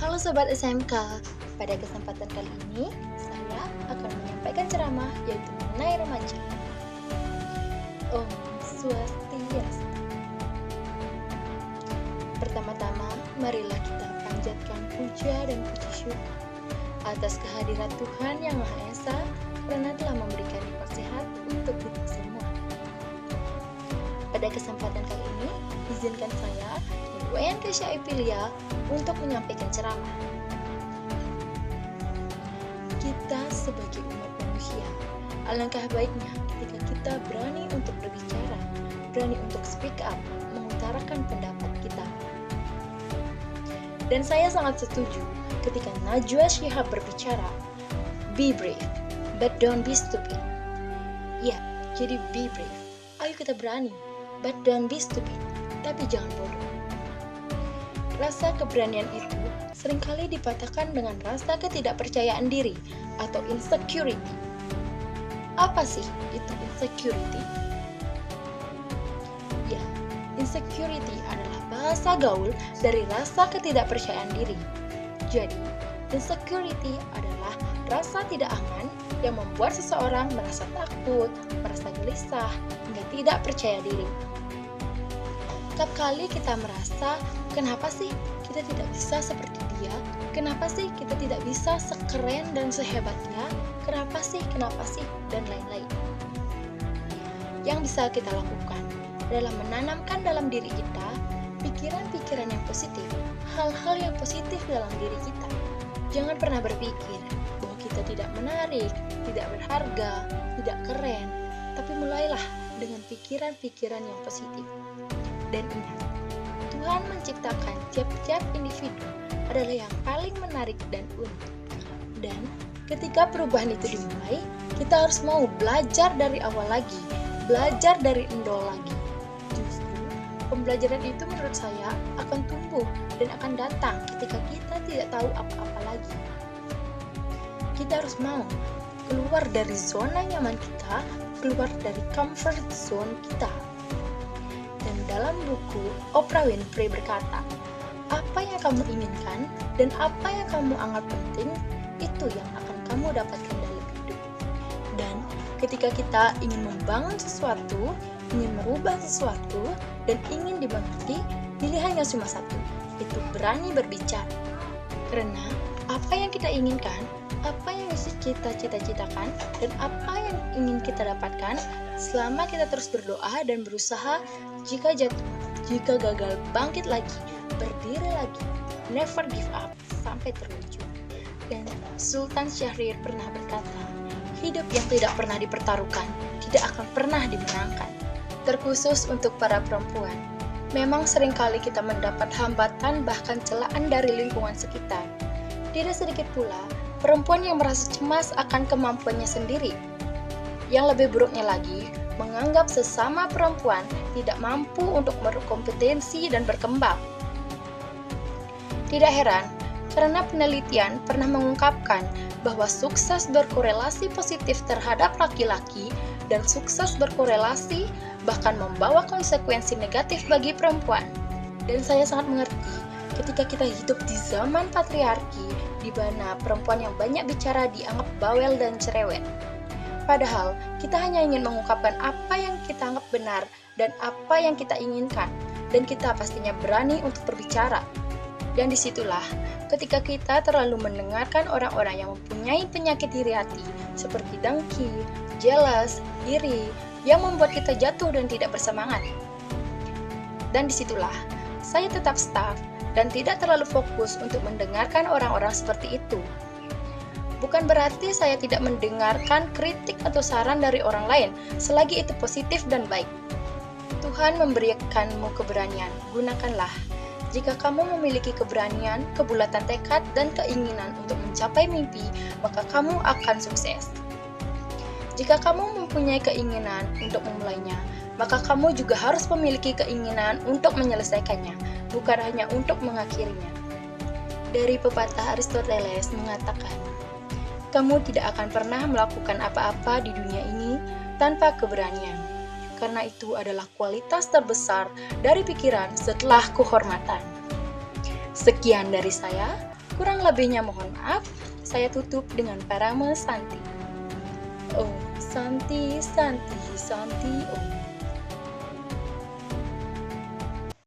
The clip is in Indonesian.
Halo Sobat SMK, pada kesempatan kali ini saya akan menyampaikan ceramah yaitu mengenai remaja. Om Swastiastu. Pertama-tama, marilah kita panjatkan puja dan puji syukur atas kehadiran Tuhan Yang Maha Esa karena telah memberikan nikmat sehat untuk kita semua. Pada kesempatan kali ini, izinkan saya Wayan Kesha Epilia untuk menyampaikan ceramah. Kita sebagai umat manusia, alangkah baiknya ketika kita berani untuk berbicara, berani untuk speak up, mengutarakan pendapat kita. Dan saya sangat setuju ketika Najwa Shihab berbicara, be brave, but don't be stupid. Ya, jadi be brave. Ayo kita berani, but don't be stupid. Tapi jangan bodoh. Rasa keberanian itu seringkali dipatahkan dengan rasa ketidakpercayaan diri atau insecurity. Apa sih itu insecurity? Ya, insecurity adalah bahasa gaul dari rasa ketidakpercayaan diri. Jadi, insecurity adalah rasa tidak aman yang membuat seseorang merasa takut, merasa gelisah, hingga tidak percaya diri. Setiap kali kita merasa, kenapa sih kita tidak bisa seperti dia? Kenapa sih kita tidak bisa sekeren dan sehebatnya? Kenapa sih, dan lain-lain. Yang bisa kita lakukan adalah menanamkan dalam diri kita pikiran-pikiran yang positif, hal-hal yang positif dalam diri kita. Jangan pernah berpikir bahwa kita tidak menarik, tidak berharga, tidak keren, tapi mulailah dengan pikiran-pikiran yang positif. Dan ingat, Tuhan menciptakan tiap-tiap individu adalah yang paling menarik dan unik. Dan ketika perubahan itu dimulai, kita harus mau belajar dari awal lagi, belajar dari nol lagi. Justru, pembelajaran itu menurut saya akan tumbuh dan akan datang ketika kita tidak tahu apa-apa lagi. Kita harus mau keluar dari zona nyaman kita, keluar dari comfort zone kita. Dan dalam buku, Oprah Winfrey berkata, apa yang kamu inginkan dan apa yang kamu anggap penting, itu yang akan kamu dapatkan dalam hidup. Dan ketika kita ingin membangun sesuatu, ingin merubah sesuatu, dan ingin dimengerti, pilihannya cuma satu, itu berani berbicara. Karena apa yang kita inginkan, apa yang kita cita-citakan, dan apa yang ingin kita dapatkan, selama kita terus berdoa dan berusaha, jika jatuh, jika gagal, bangkit lagi, berdiri lagi, never give up, sampai terwujud. Dan Sultan Syahrir pernah berkata, hidup yang tidak pernah dipertaruhkan, tidak akan pernah dimenangkan. Terkhusus untuk para perempuan, memang seringkali kita mendapat hambatan bahkan celaan dari lingkungan sekitar. Tidak sedikit pula, perempuan yang merasa cemas akan kemampuannya sendiri. Yang lebih buruknya lagi, menganggap sesama perempuan tidak mampu untuk berkompetensi dan berkembang. Tidak heran, karena penelitian pernah mengungkapkan bahwa sukses berkorelasi positif terhadap laki-laki dan sukses berkorelasi bahkan membawa konsekuensi negatif bagi perempuan. Dan saya sangat mengerti ketika kita hidup di zaman patriarki, di mana perempuan yang banyak bicara dianggap bawel dan cerewet. Padahal, kita hanya ingin mengungkapkan apa yang kita anggap benar dan apa yang kita inginkan, dan kita pastinya berani untuk berbicara. Dan disitulah, ketika kita terlalu mendengarkan orang-orang yang mempunyai penyakit iri hati, seperti dengki, jealous, iri, yang membuat kita jatuh dan tidak bersemangat. Dan disitulah, saya tetap stuck dan tidak terlalu fokus untuk mendengarkan orang-orang seperti itu. Bukan berarti saya tidak mendengarkan kritik atau saran dari orang lain, selagi itu positif dan baik. Tuhan memberikanmu keberanian, gunakanlah. Jika kamu memiliki keberanian, kebulatan tekad, dan keinginan untuk mencapai mimpi, maka kamu akan sukses. Jika kamu mempunyai keinginan untuk memulainya, maka kamu juga harus memiliki keinginan untuk menyelesaikannya, bukan hanya untuk mengakhirinya. Dari pepatah Aristoteles mengatakan, kamu tidak akan pernah melakukan apa-apa di dunia ini tanpa keberanian. karena itu adalah kualitas terbesar dari pikiran setelah kehormatan. Sekian dari saya, Kurang lebihnya mohon maaf, saya tutup dengan parame Santi. Oh, Santi, Santi, Santi, oh.